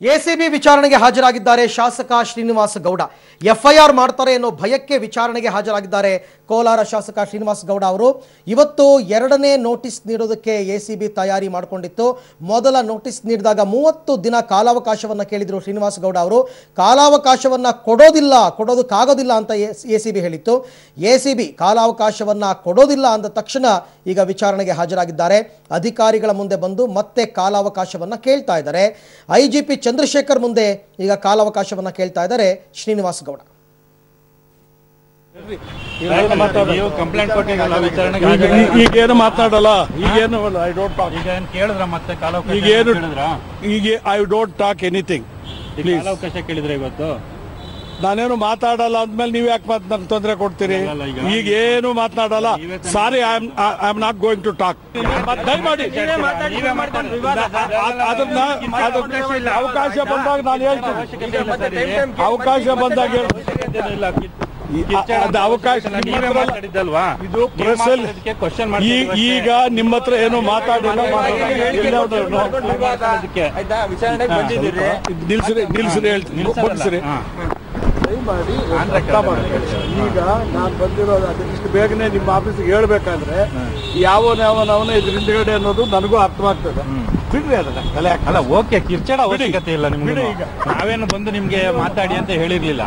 ACB ವಿಚಾರಣೆಗೆ ಹಾಜರಾಗಿದ್ದಾರೆ ಶಾಸಕ Srinivasa Gowda. FIR ಮಾಡ್ತಾರೆ ಅನ್ನೋ ಭಯಕ್ಕೆ ವಿಚಾರಣೆಗೆ ಹಾಜರಾಗಿದ್ದಾರೆ ಕೋಲಾರ ಶಾಸಕ ಶ್ರೀನಿವಾಸ ಗೌಡ ಅವರು. ಇವತ್ತು ಎರಡನೇ ನೋಟಿಸ್ ನೀಡೋದಕ್ಕೆ ಎಸಿಬಿ ತಯಾರಿ ಮಾಡಿಕೊಂಡಿತ್ತು. ಮೊದಲ ನೋಟಿಸ್ ನೀಡಿದಾಗ 30 ದಿನ ಕಾಲಾವಕಾಶವನ್ನು ಕೇಳಿದ್ರು ಶ್ರೀನಿವಾಸ ಗೌಡ ಅವರು. ಕಾಲಾವಕಾಶವನ್ನು ಕೊಡೋದಕ್ಕಾಗೋದಿಲ್ಲ ಅಂತ ಎಸಿಬಿ ಹೇಳಿತ್ತು. ಎಸಿಬಿ ಕಾಲಾವಕಾಶವನ್ನು ಕೊಡೋದಿಲ್ಲ ಅಂದ ತಕ್ಷಣ ಈಗ ವಿಚಾರಣೆಗೆ ಹಾಜರಾಗಿದ್ದಾರೆ. ಅಧಿಕಾರಿಗಳ ಮುಂದೆ ಬಂದು ಮತ್ತೆ ಕಾಲಾವಕಾಶವನ್ನು ಕೇಳ್ತಾ ಇದ್ದಾರೆ. ಐಜಿಪಿ ಚಂದ್ರಶೇಖರ್ ಮುಂದೆ ಈಗ ಕಾಲಾವಕಾಶವನ್ನು ಕೇಳ್ತಾ ಇದ್ದಾರೆ ಶ್ರೀನಿವಾಸ ಗೌಡ. ಈಗೇನು ಮಾತಾಡಲ್ಲ, ಈಗೇನು I don't talk. I don't talk anything. ಕಾಲಾವಕಾಶ ಕೇಳಿದ್ರೆ ಇವತ್ತು ನಾನೇನು ಮಾತಾಡಲ್ಲ ಅಂದ್ಮೇಲೆ ನೀವ್ ಯಾಕೆ ನಂಗೆ ತೊಂದರೆ ಕೊಡ್ತೀರಿ? ಈಗೇನು ಮಾತಾಡಲ್ಲ. Sorry, I am not going to talk. ದಯಮಾಡಿ ಅದನ್ನ ಅವಕಾಶ ಬಂದಾಗ ನಾನು ಹೇಳ್ತೀನಿ. ಅವಕಾಶ ಬಂದಾಗ ಅವಕಾಶ ಇದು ಪ್ರೆಸ್ ಈಗ ನಿಮ್ಮ ಹತ್ರ ಏನು ಮಾತಾಡಿಲ್ಲ. ನಿಲ್ಸ್ರಿ ಹೇಳ್ತೀನಿ. ದಯಮಾಡಿ ಈಗ ನಾನು ಬಂದಿರೋದು ಇಷ್ಟು ಬೇಗನೆ ನಿಮ್ಮ ಆಫೀಸಿಗೆ ಹೇಳ್ಬೇಕಾದ್ರೆ ಯಾವನವನ ಇದ್ರ ಹಿಂದ್ಗಡೆ ಅನ್ನೋದು ನನಗೂ ಅರ್ಥವಾಗ್ತದೆ. ಬಿಡ್ರಿ ಅದನ್ನ. ಅಲ್ಲ, ಓಕೆ, ಕಿರ್ಚಾಡ ಅವಶ್ಯಕತೆ ಇಲ್ಲ ನಿಮ್ಗೆ. ನಾವೇನು ಬಂದು ನಿಮ್ಗೆ ಮಾತಾಡಿ ಅಂತ ಹೇಳಿರ್ಲಿಲ್ಲ.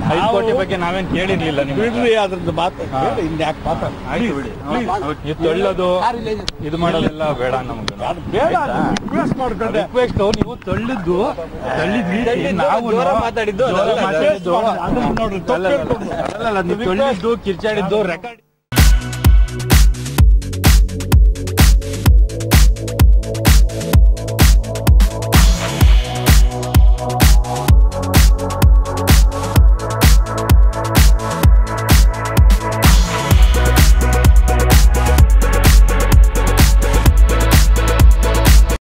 5 ಕೋಟಿ ಬಗ್ಗೆ ನಾವೇನು ಕೇಳಿರ್ಲಿಲ್ಲ. ಬಿಡ್ರಿ ಅದ್ರದ್ದು ಮಾತಾಡಿ. ಇನ್ಯಾಕೆ ಮಾತಾಡಿ? ತೊಳ್ಳೋದು ಇದು ಮಾಡೋದೆಲ್ಲ ಬೇಡ ನಮ್ಗೆ. ಬೇಡ ಮಾಡ್ಕೊಂಡೆ. ನೀವು ತೊಳ್ಳಿದ್ದು ನಾವು ಮಾತಾಡಿದ್ದು, ತೊಳ್ಳಿದ್ದು ಕಿರ್ಚಾಡಿದ್ದು ರೆಕಾರ್ಡ್